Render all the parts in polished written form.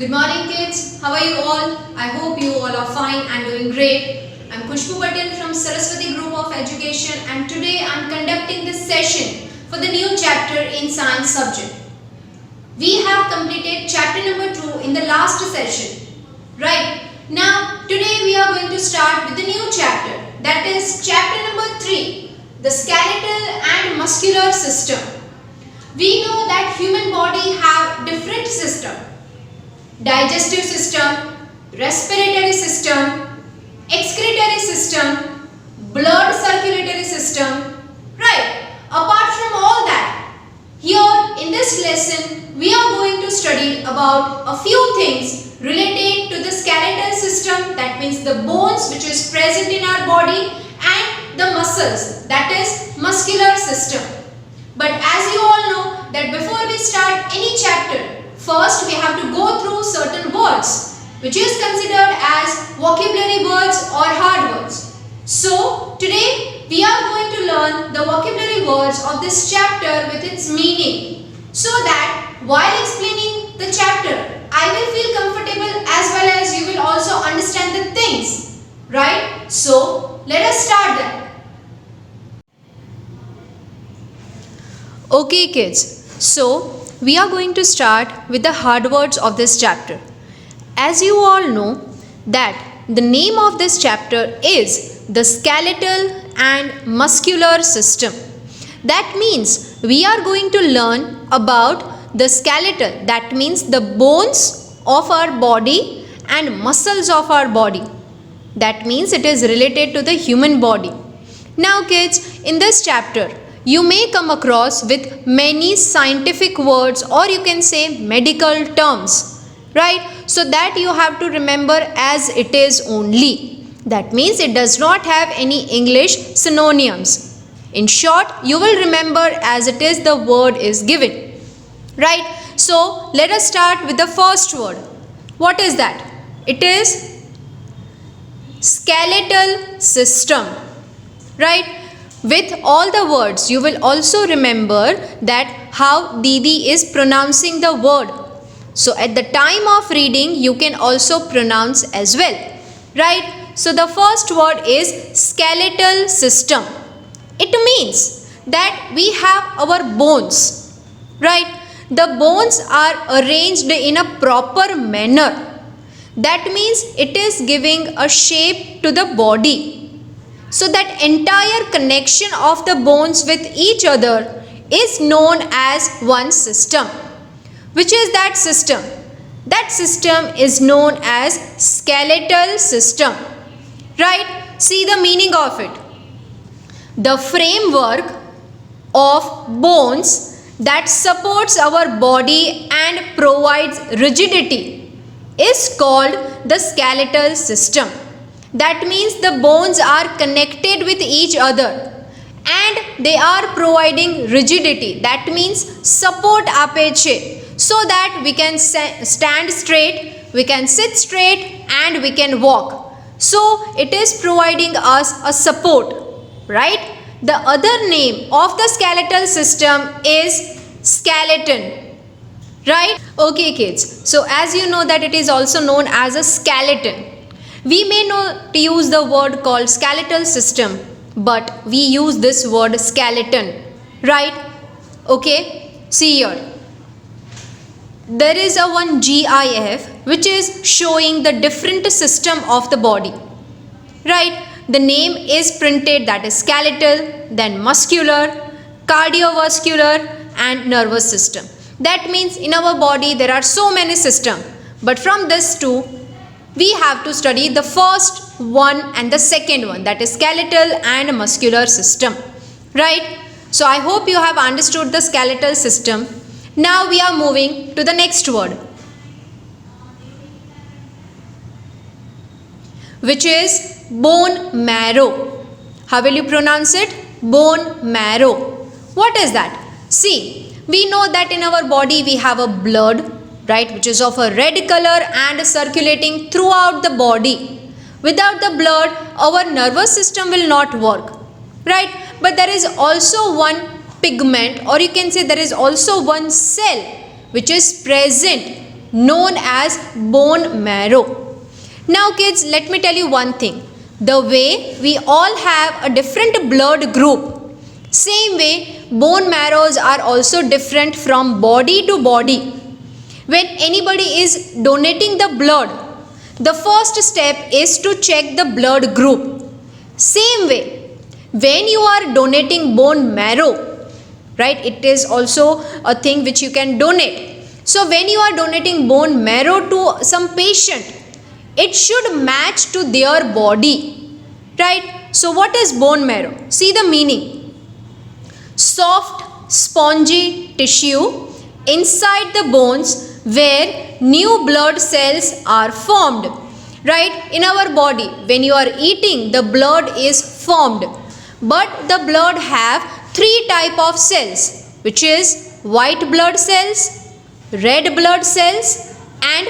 Good morning kids, how are you all? I hope you all are fine and doing great. I'm Khushbu Patel from Saraswati Group of Education and today I'm conducting this session for the new chapter in science subject. We have completed chapter number 2 in the last session. Right, now today we are going to start with the new chapter, that is chapter number 3, the skeletal and muscular system. We know that human body have different system. Digestive system, respiratory system, excretory system, blood circulatory system, right? Apart from all that, here in this lesson, we are going to study about a few things related to the skeletal system, that means the bones which is present in our body, and the muscles, that is muscular system. But as you all know that before we start any chapter, first we have to go through certain words which is considered as vocabulary words or hard words. So today we are going to learn the vocabulary words of this chapter with its meaning, so that while explaining the chapter I will feel comfortable as well as you will also understand the things, right? So let us start that. Okay kids, so we are going to start with the hard words of this chapter. As you all know that the name of this chapter is the skeletal and muscular system. That means we are going to learn about the skeletal, that means the bones of our body, and muscles of our body. That means it is related to the human body. Now kids, in this chapter you may come across with many scientific words, or you can say medical terms, right? So that you have to remember as it is only. That means it does not have any English synonyms. In short, you will remember as it is the word is given, right? So let us start with the first word. What is that? It is skeletal system, right? With all the words, you will also remember that how Didi is pronouncing the word. So at the time of reading, you can also pronounce as well, right? So the first word is skeletal system. It means that we have our bones, right? The bones are arranged in a proper manner. That means it is giving a shape to the body. So that entire connection of the bones with each other is known as one system. Which is that system? That system is known as skeletal system. Right? See the meaning of it. The framework of bones that supports our body and provides rigidity is called the skeletal system. That means the bones are connected with each other and they are providing rigidity. That means support ape so that we can stand straight, we can sit straight and we can walk. So it is providing us a support, right? The other name of the skeletal system is skeleton, right? Okay kids, so as you know that it is also known as a skeleton. We may not use the word called skeletal system, but we use this word skeleton, right? Okay, see here. There is a one GIF which is showing the different system of the body, right? The name is printed, that is skeletal, then muscular, cardiovascular and nervous system. That means in our body there are so many systems, but from this two, we have to study the first one and the second one, that is skeletal and muscular system, right? So I hope you have understood the skeletal system. Now we are moving to the next word, which is bone marrow. How will you pronounce it? Bone marrow. What is that? See, we know that in our body we have a blood, right, which is of a red color and circulating throughout the body. Without the blood, our nervous system will not work, right? But there is also one pigment, or you can say there is also one cell which is present known as bone marrow. Now kids, let me tell you one thing. The way we all have a different blood group, same way bone marrows are also different from body to body. When anybody is donating the blood, the first step is to check the blood group. Same way, when you are donating bone marrow, right, it is also a thing which you can donate. So when you are donating bone marrow to some patient, it should match to their body, right? So what is bone marrow? See the meaning. Soft, spongy tissue inside the bones where new blood cells are formed, right? In our body, when you are eating, the blood is formed, but the blood have three type of cells, which is white blood cells, red blood cells and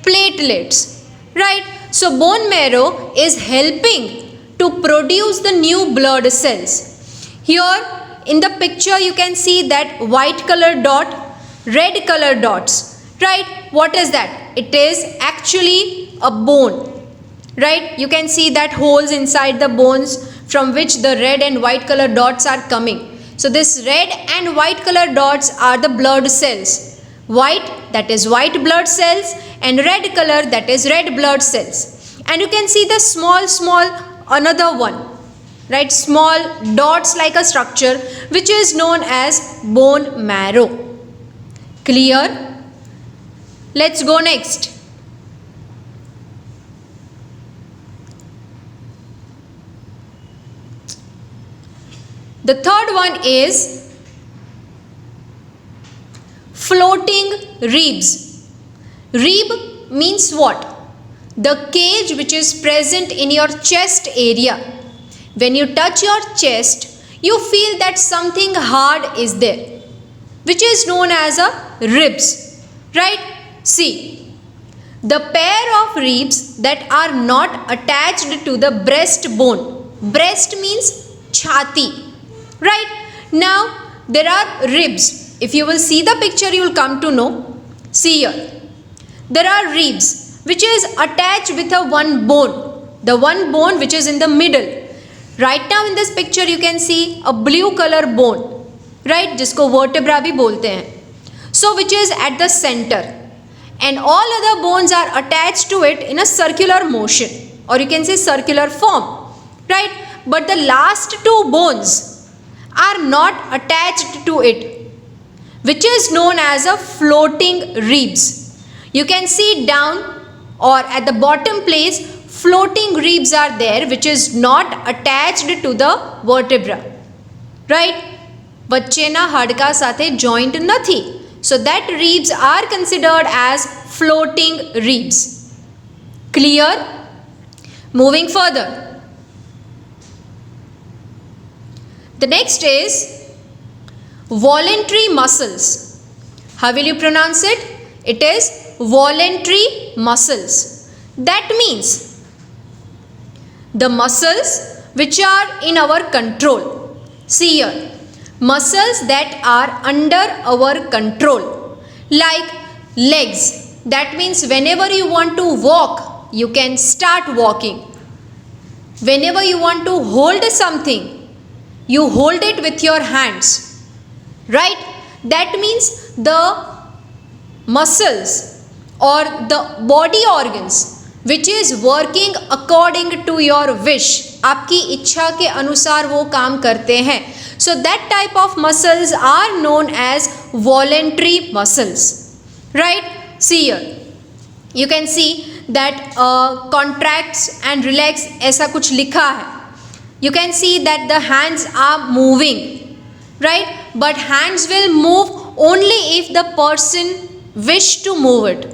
platelets, right? So bone marrow is helping to produce the new blood cells. Here in the picture you can see that white color dot, red color dots, right? What is that? It is actually a bone, right? You can see that holes inside the bones from which the red and white color dots are coming. So this red and white color dots are the blood cells. White, that is white blood cells, and red color, that is red blood cells. And you can see the small another one, right? Small dots like a structure which is known as bone marrow. Clear? Let's go next. The third one is floating ribs. Rib means what? The cage which is present in your chest area. When you touch your chest, you feel that something hard is there, which is known as a ribs, right? See, the pair of ribs that are not attached to the breastbone. Breast means chhati, right? Now there are ribs. If you will see the picture, you will come to know. See here, there are ribs which is attached with a one bone, the one bone which is in the middle. Right now in this picture you can see a blue color bone, right, जिसको vertebra भी बोलते हैं. So which is at the center, and all other bones are attached to it in a circular motion, or you can say circular form, right? But the last two bones are not attached to it, which is known as a floating ribs. You can see down or at the bottom place, floating ribs are there which is not attached to the vertebra, right? વચ્ચેના હાડકા સાથે joint નથી. So that ribs are considered as floating ribs. Clear? Moving further. The next is voluntary muscles. How will you pronounce it? It is voluntary muscles. That means the muscles which are in our control. See here, muscles that are under our control, like legs. That means whenever you want to walk, you can start walking. Whenever you want to hold something, you hold it with your hands, right? That means the muscles or the body organs which is working according to your wish, आपकी इच्छा के अनुसार वो काम करते हैं. So that type of muscles are known as voluntary muscles, right? See here, you can see that contracts and relax ऐसा कुछ लिखा है. You can see that the hands are moving, right? But hands will move only if the person wish to move it,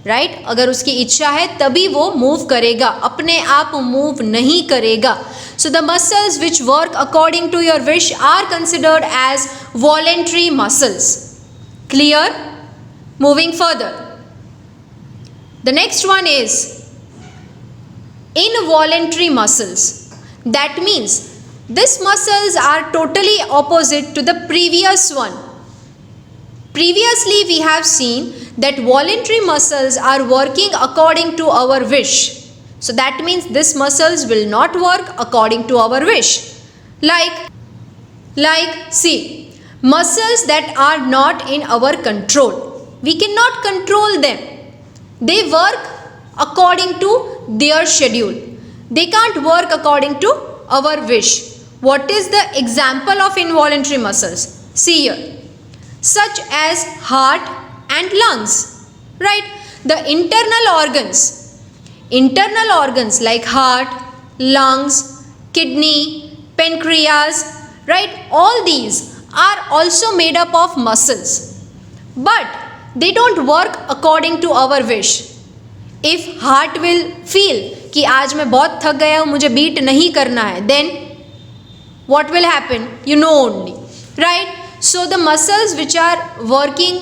right? अगर उसकी इच्छा है तभी वो move करेगा, अपने आप move नहीं करेगा. So the muscles which work according to your wish are considered as voluntary muscles. Clear? Moving further. The next one is involuntary muscles. That means these muscles are totally opposite to the previous one. Previously, we have seen that voluntary muscles are working according to our wish. So that means these muscles will not work according to our wish. Like see, muscles that are not in our control. We cannot control them. They work according to their schedule. They can't work according to our wish. What is the example of involuntary muscles? See here. Such as heart and lungs, right? The internal organs like heart, lungs, kidney, pancreas, right? All these are also made up of muscles, but they don't work according to our wish. If heart will feel कि आज मैं बहुत थक गया हूँ, मुझे beat नहीं करना है, then what will happen? You know only, right? So the muscles which are working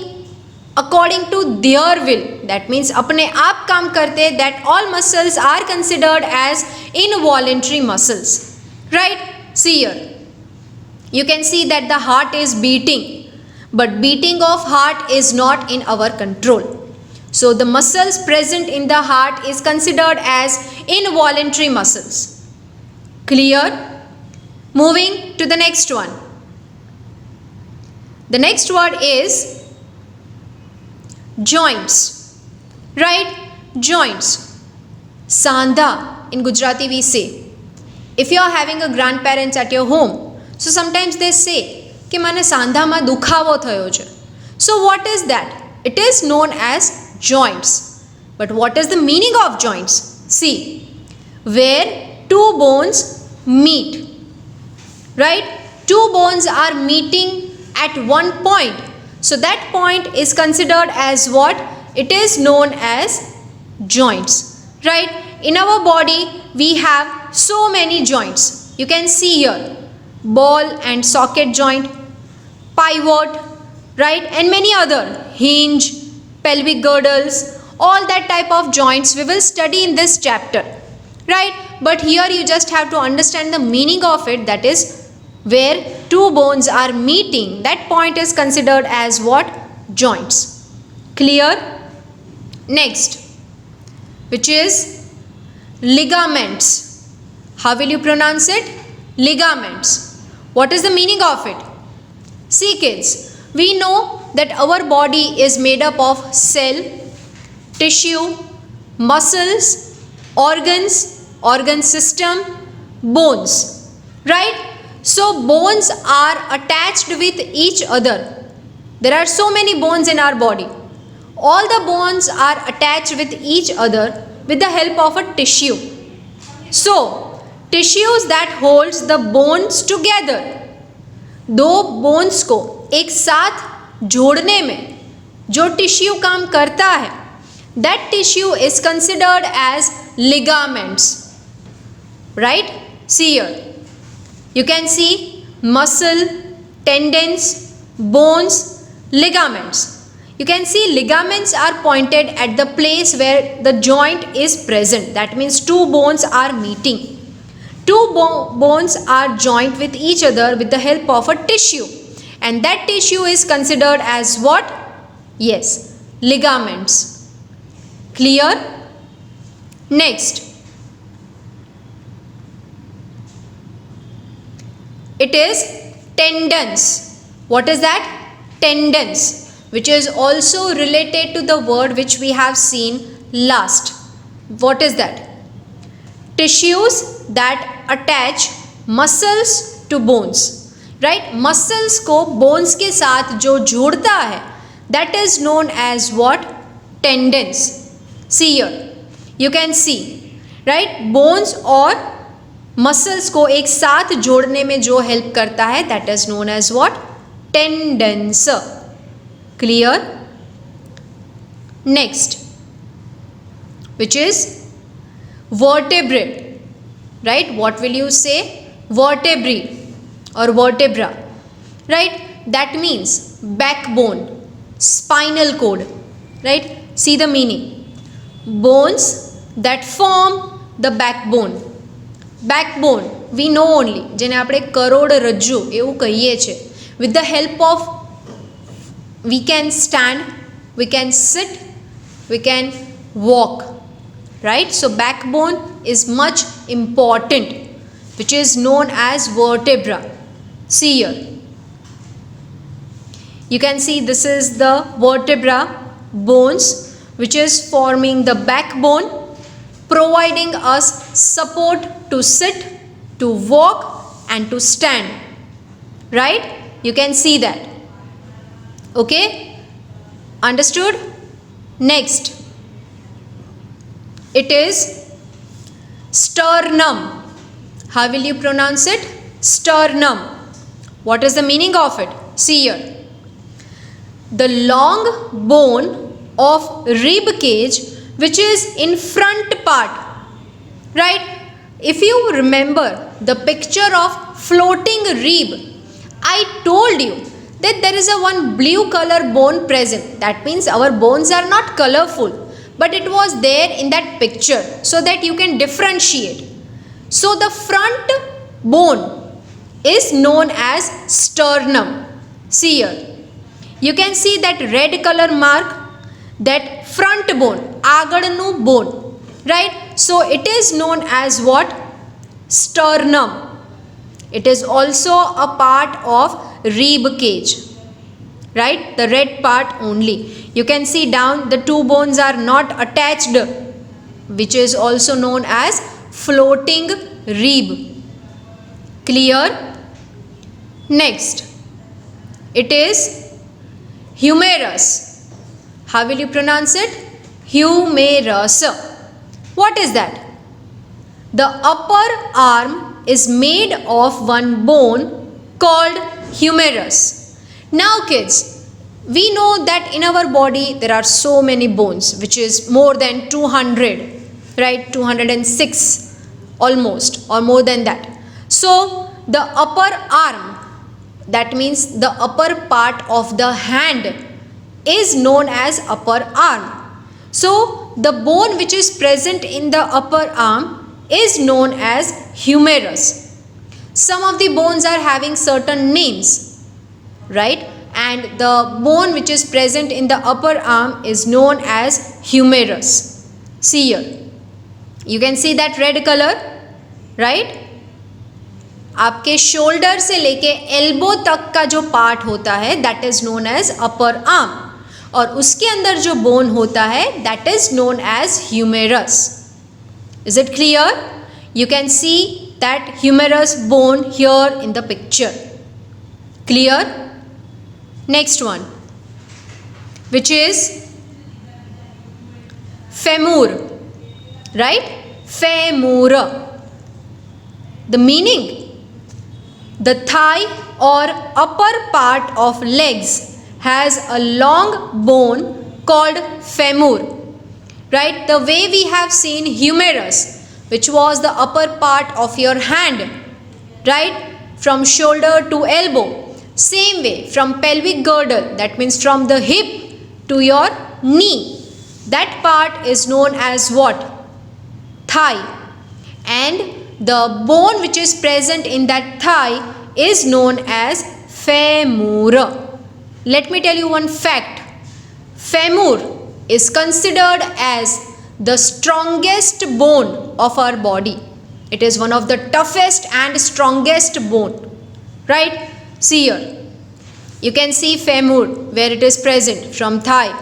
according to their will, that means अपने आप काम करते, that all muscles are considered as involuntary muscles, right? See here, you can see that the heart is beating, but beating of heart is not in our control. So the muscles present in the heart is considered as involuntary muscles. Clear? Moving to the next one. The next word is joints, right? Joints. Sandha in Gujarati we say. If you are having a grandparents at your home, so sometimes they say कि મને સાંધામાં દુખાવો થયો છે. So what is that? It is known as joints. But what is the meaning of joints? See, where two bones meet, right? Two bones are meeting at one point. So that point is considered as what? It is known as joints, right? In our body, we have so many joints. You can see here, ball and socket joint, pivot, right? And many other, hinge, pelvic girdles, all that type of joints we will study in this chapter, right? But here you just have to understand the meaning of it, that is where two bones are meeting, that point is considered as what? Joints. Clear? Next, which is ligaments. How will you pronounce it? Ligaments. What is the meaning of it? See kids, we know that our body is made up of cell, tissue, muscles, organs, organ system, bones, right? So bones are attached with each other. There are so many bones in our body. All the bones are attached with each other with the help of a tissue. So tissues that holds the bones together, दो bones को एक साथ जोड़ने में जो tissue काम करता है, that tissue is considered as ligaments, right? See here, you can see muscle, tendons, bones, ligaments. You can see ligaments are pointed at the place where the joint is present. That means two bones are meeting. Two bones are joined with each other with the help of a tissue, and that tissue is considered as what? Yes, ligaments. Clear? Next, it is tendons. What is that? Tendons, which is also related to the word which we have seen last. What is that? Tissues that attach muscles to bones, right? Muscles को bones के साथ जो जोड़ता है, that is known as what? Tendons. See here, you can see, right? Bones और muscles को एक साथ जोड़ने में जो help करता है, that is known as what? Tendons. Clear? Next, which is vertebrae, right? What will you say? Vertebrae or vertebra, right? That means backbone, spinal cord, right? See the meaning. Bones that form the backbone. Backbone we know only, જેને આપણે કરોડરજ્જુ એવું કહીએ છે. With the help of we can stand, we can sit, we can walk, right? So backbone is much important, which is known as vertebra. See here, you can see this is the vertebra bones which is forming the backbone, providing us support to sit, to walk and to stand, right? You can see that. Okay, understood? Next, it is sternum. How will you pronounce it? Sternum. What is the meaning of it? See here, the long bone of rib cage which is in front part, right? If you remember the picture of floating rib, I told you that there is a one blue color bone present. That means our bones are not colorful, but it was there in that picture so that you can differentiate. So the front bone is known as sternum. See here, you can see that red color mark, that front bone, agadnu bone, right? So it is known as what? Sternum. It is also a part of rib cage, right? The red part only. You can see down the two bones are not attached, which is also known as floating rib. Clear? Next, it is humerus. How will you pronounce it? Humerus. What is that? The upper arm is made of one bone called humerus. Now kids, we know that in our body there are so many bones, which is more than 200, right? 206 almost, or more than that. So the upper arm, that means the upper part of the hand, is known as upper arm. So the bone which is present in the upper arm is known as humerus. Some of the bones are having certain names, right? And the bone which is present in the upper arm is known as humerus. See here, you can see that red color, right? आपके shoulder से लेके elbow तक का जो part होता है that is known as upper arm, और उसके अंदर जो बोन होता है that is known as humerus. Is it clear? You can see that humerus bone here in the picture. Clear? Next one, which is femur, right? Femur. The meaning, the thigh or upper part of legs has a long bone called femur. Right, the way we have seen humerus, which was the upper part of your hand, right, from shoulder to elbow. Same way from pelvic girdle, that means from the hip to your knee, that part is known as what? Thigh. And the bone which is present in that thigh is known as femur. Let me tell you one fact. Femur is considered as the strongest bone of our body. It is one of the toughest and strongest bone, right? See here, you can see femur where it is present from thigh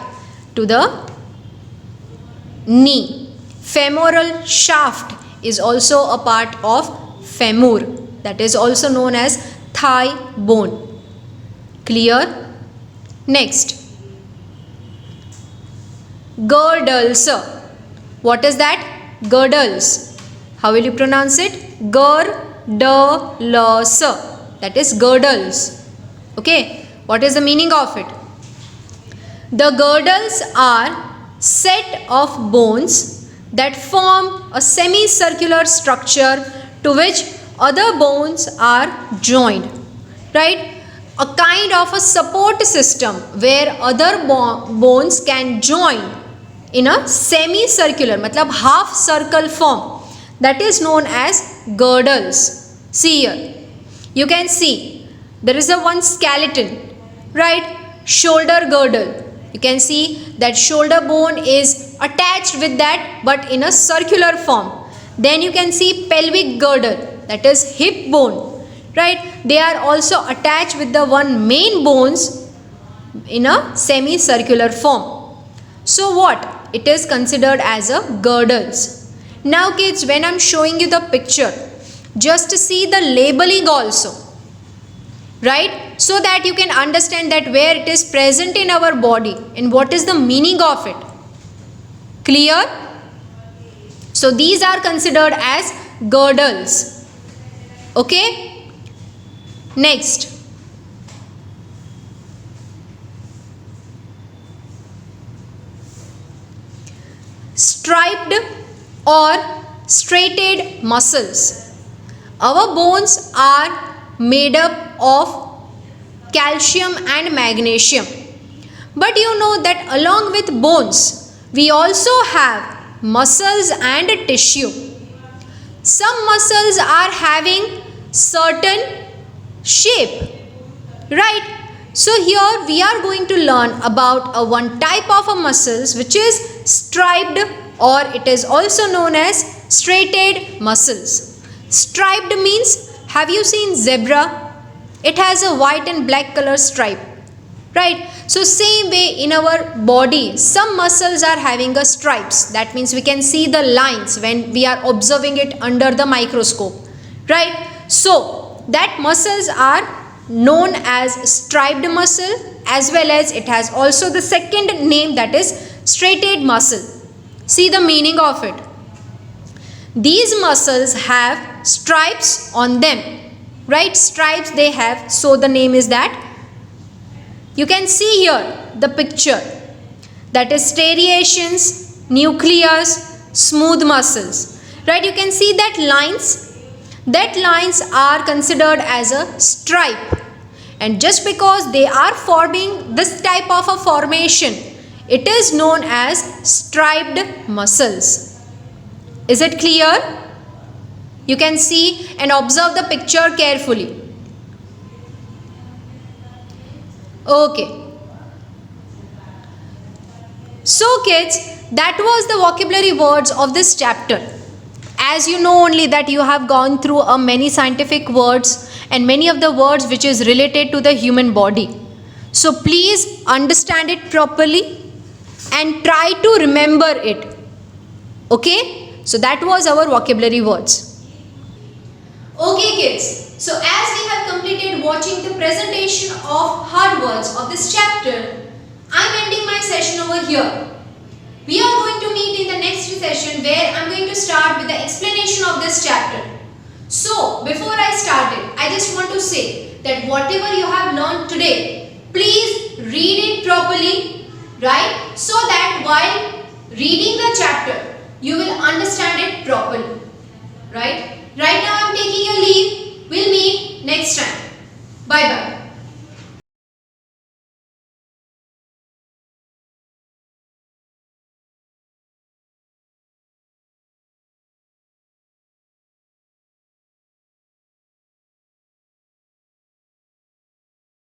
to the knee. Femoral shaft is also a part of femur, that is also known as thigh bone. Clear? Next, girdles. What is that? Girdles. How will you pronounce it? Girdles. That is girdles. Okay. What is the meaning of it? The girdles are set of bones that form a semicircular structure to which other bones are joined. Right? A kind of a support system where other bones can join in a semicircular, matlab half circle form, that is known as girdles. See here, you can see there is a one skeleton, right? shoulder girdle. You can see that shoulder bone is attached with that but in a circular form. Then you can see pelvic girdle, that is hip bone, right? They are also attached with the one main bones in a semicircular form. So what? It is considered as a girdles. Now kids, when I am showing you the picture, just see the labeling also, right? So that you can understand that where it is present in our body and what is the meaning of it. Clear? So these are considered as girdles. Okay? Next. Striped or striated muscles. Our bones are made up of calcium and magnesium. But you know that along with bones, we also have muscles and tissue. Some muscles are having certain shape, right? So here we are going to learn about one type of a muscles which is striped, or it is also known as striated muscles. Striped means, have you seen zebra? It has a white and black color stripe, right? So same way in our body, some muscles are having a stripes. That means we can see the lines when we are observing it under the microscope, right? So that muscles are known as striped muscle, as well as it has also the second name, that is striated muscle. See the meaning of it. These muscles have stripes on them, right? Stripes they have, so the name is that. You can see here the picture, that is striations, nucleus, smooth muscles, right? You can see that lines are considered as a stripe, and just because they are forming this type of a formation, it is known as striped muscles. Is it clear? You can see and observe the picture carefully. Okay. So kids, that was the vocabulary words of this chapter. As you know only that you have gone through many scientific words and many of the words which is related to the human body. So please understand it properly and try to remember it. Okay? So that was our vocabulary words. Okay kids, so as we have completed watching the presentation of hard words of this chapter, I am ending my session over here. We are going to meet in the next session where I am going to start with the explanation of this chapter. So before I start it, I just want to say that whatever you have learned today, please read it properly, right? So that while reading the chapter, you will understand it properly, right? Right now I am taking a leave. We'll meet next time. Bye bye.